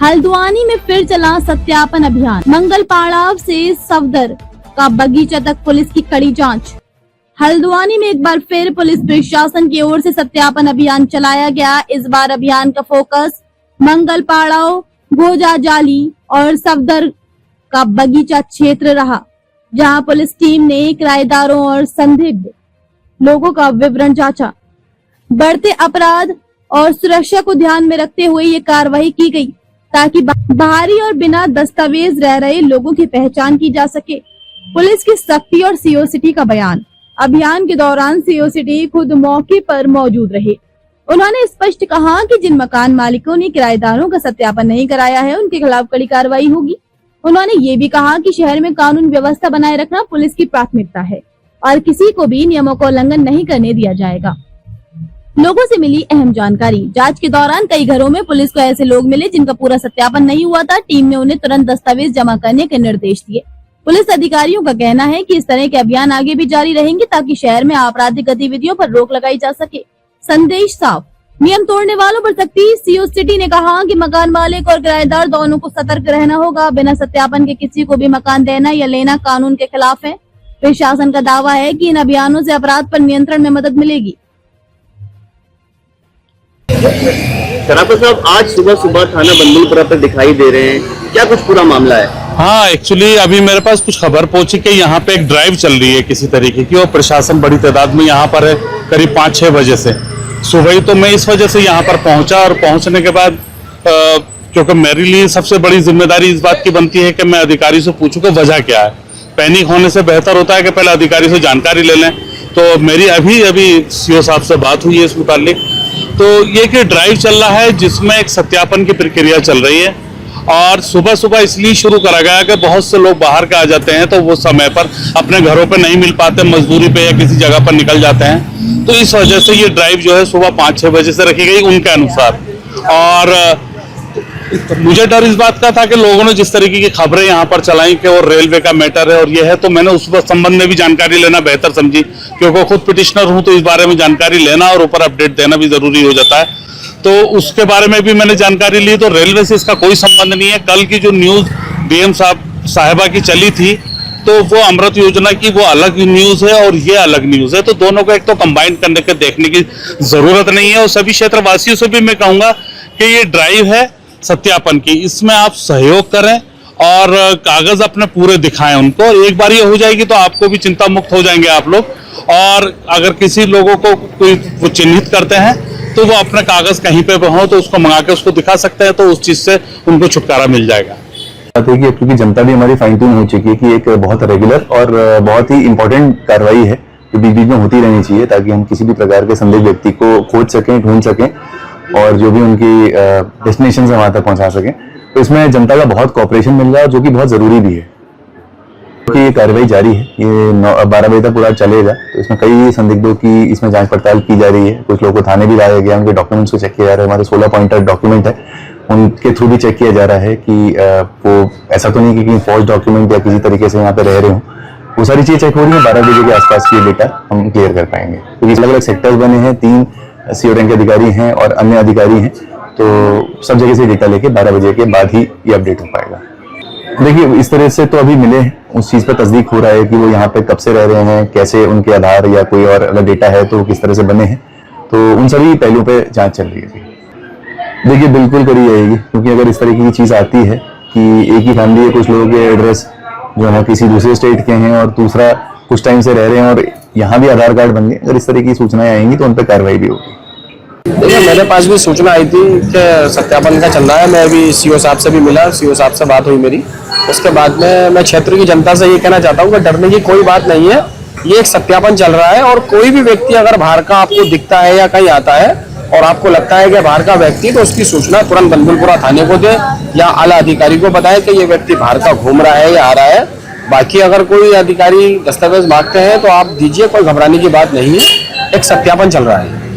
हल्द्वानी में फिर चला सत्यापन अभियान। मंगल पाड़ाव से सफदर का बगीचा तक पुलिस की कड़ी जांच। हल्द्वानी में एक बार फिर पुलिस प्रशासन की ओर से सत्यापन अभियान चलाया गया। इस बार अभियान का फोकस मंगल पाड़ाव, गोजा जाली और सफदर का बगीचा क्षेत्र रहा, जहां पुलिस टीम ने किराएदारों और संदिग्ध लोगों का विवरण जांचा। बढ़ते अपराध और सुरक्षा को ध्यान में रखते हुए ये कार्रवाई की गई, ताकि बाहरी और बिना दस्तावेज रह रहे लोगों की पहचान की जा सके। पुलिस की सख्ती और सीओ सिटी का बयान। अभियान के दौरान सीओ सिटी खुद मौके पर मौजूद रहे। उन्होंने स्पष्ट कहा कि जिन मकान मालिकों ने किराएदारों का सत्यापन नहीं कराया है, उनके खिलाफ कड़ी कार्रवाई होगी। उन्होंने ये भी कहा कि शहर में कानून व्यवस्था बनाए रखना पुलिस की प्राथमिकता है और किसी को भी नियमों का उल्लंघन नहीं करने दिया जाएगा। लोगों से मिली अहम जानकारी। जांच के दौरान कई घरों में पुलिस को ऐसे लोग मिले जिनका पूरा सत्यापन नहीं हुआ था। टीम ने उन्हें तुरंत दस्तावेज जमा करने के निर्देश दिए। पुलिस अधिकारियों का कहना है कि इस तरह के अभियान आगे भी जारी रहेंगे, ताकि शहर में आपराधिक गतिविधियों पर रोक लगाई जा सके। संदेश साफ। नियम तोड़ने वालों पर सख्ती। सीओ सिटी ने कहा कि मकान मालिक और किराएदार दोनों को सतर्क रहना होगा। बिना सत्यापन के किसी को भी मकान देना या लेना कानून के खिलाफ है। प्रशासन का दावा है कि इन अभियानों से अपराध पर नियंत्रण में मदद मिलेगी। सराफा साहब, आज सुबह सुबह थाना बंदुलपुरा पर दिखाई दे रहे हैं, क्या कुछ पूरा मामला है? हाँ, एक्चुअली अभी मेरे पास कुछ खबर पहुंची कि यहाँ पे एक ड्राइव चल रही है किसी तरीके की, और प्रशासन बड़ी तादाद में यहाँ पर है, करीब 5-6 बजे से सुबह ही। तो मैं इस वजह से यहाँ पर पहुंचा, और पहुंचने के बाद क्योंकि मेरे लिए सबसे बड़ी जिम्मेदारी इस बात की बनती है कि मैं अधिकारी से पूछूं कि वजह क्या है। पैनिक होने से बेहतर होता है कि पहले अधिकारी से जानकारी ले लें। तो मेरी अभी सीओ साहब से बात हुई है इस मुतालिक। तो ये कि ड्राइव चल रहा है जिसमें एक सत्यापन की प्रक्रिया चल रही है, और सुबह सुबह इसलिए शुरू करा गया कि बहुत से लोग बाहर के आ जाते हैं, तो वो समय पर अपने घरों पर नहीं मिल पाते, मजदूरी पे या किसी जगह पर निकल जाते हैं। तो इस वजह से ये ड्राइव जो है सुबह 5-6 बजे से रखी गई उनके अनुसार। और मुझे डर इस बात का था कि लोगों ने जिस तरीके की खबरें यहाँ पर चलाई कि वो रेलवे का मैटर है और ये है, तो मैंने उस संबंध में भी जानकारी लेना बेहतर समझी, क्योंकि खुद पिटिशनर हूँ, तो इस बारे में जानकारी लेना और ऊपर अपडेट देना भी जरूरी हो जाता है। तो उसके बारे में भी मैंने जानकारी ली। तो रेलवे से इसका कोई संबंध नहीं है। कल की जो न्यूज़ डीएम साहिबा की चली थी, तो वो अमृत योजना की वो अलग न्यूज़ है और ये अलग न्यूज़ है। तो दोनों को एक तो कंबाइन करने के देखने की ज़रूरत नहीं है। और सभी क्षेत्रवासियों से भी मैं कहूँगा कि ये ड्राइव है सत्यापन की, इसमें आप सहयोग करें और कागज अपने पूरे दिखाएं उनको। एक बार ये हो जाएगी तो आपको भी चिंता मुक्त हो जाएंगे आप लोग। और अगर किसी लोगों को कोई वो चिन्हित करते हैं तो वो अपने कागज कहीं पे हो तो उसको मंगा के उसको दिखा सकते हैं, तो उस चीज से उनको छुटकारा मिल जाएगा। क्योंकि जनता भी हमारी फाइन ट्यून हो चुकी है कि एक बहुत रेगुलर और बहुत ही इंपॉर्टेंट कार्रवाई है जो बीच बीच में होती रहनी चाहिए, ताकि हम किसी भी प्रकार के संदिग्ध व्यक्ति को खोज सकें, ढूंढ सकें और जो भी उनकी डेस्टिनेशन से वहां तक पहुंचा सकें। तो इसमें जनता का बहुत कोऑपरेशन मिल रहा है, जो कि बहुत जरूरी भी है। क्योंकि ये कार्रवाई जारी है, ये 12 बजे तक पूरा चलेगा। तो इसमें कई संदिग्धों की इसमें जांच पड़ताल की जा रही है। कुछ लोगों को थाने भी लाया गया, उनके डॉक्यूमेंट्स को चेक किया जा रहा है। हमारे 16 पॉइंटर डॉक्यूमेंट है, उनके थ्रू भी चेक किया जा रहा है कि वो ऐसा तो नहीं कि फॉल्स डॉक्यूमेंट या किसी तरीके से यहाँ पे रह रहे हों। वो सारी चीज़ चेक हो रही है। 12 बजे के आसपास की डेटा हम क्लियर कर पाएंगे, क्योंकि अलग अलग सेक्टर्स बने हैं, 3 सीओ रैंक के अधिकारी हैं और अन्य अधिकारी हैं। तो सब जगह से डेटा लेके 12 बजे के बाद ही ये अपडेट हो पाएगा। देखिए, इस तरह से तो अभी मिले हैं, उस चीज़ पर तस्दीक हो रहा है कि वो यहाँ पे कब से रह रहे हैं, कैसे उनके आधार या कोई और अगर डेटा है तो किस तरह से बने हैं। तो उन सभी पहलुओं पे जांच चल रही है। देखिए, बिल्कुल करी जाएगी, क्योंकि अगर इस तरीके की चीज़ आती है कि एक ही फैमिली है, कुछ लोगों के एड्रेस जो है किसी दूसरे स्टेट के हैं और दूसरा कुछ टाइम से रह रहे हैं और यहाँ भी आधार कार्ड बन गए, अगर इस तरह की सूचनाएं आएंगी तो उन पर कार्रवाई भी होगी। देखिए, मेरे पास भी सूचना आई थी कि सत्यापन का चल रहा है। मैं अभी सीओ साहब से भी मिला, सीओ साहब से बात हुई मेरी। उसके बाद में मैं क्षेत्र की जनता से ये कहना चाहता हूँ कि डरने की कोई बात नहीं है। ये एक सत्यापन चल रहा है और कोई भी व्यक्ति अगर बाहर का आपको दिखता है या कहीं आता है और आपको लगता है कि बाहर का व्यक्ति, तो उसकी सूचना तुरंत बंदुलपुरा थाने को दे या आला अधिकारी को बताए कि ये व्यक्ति बाहर का घूम रहा है या आ रहा है। बाकी अगर कोई अधिकारी दस्तावेज मांगते हैं तो आप दीजिए, कोई घबराने की बात नहीं है। एक सत्यापन चल रहा है।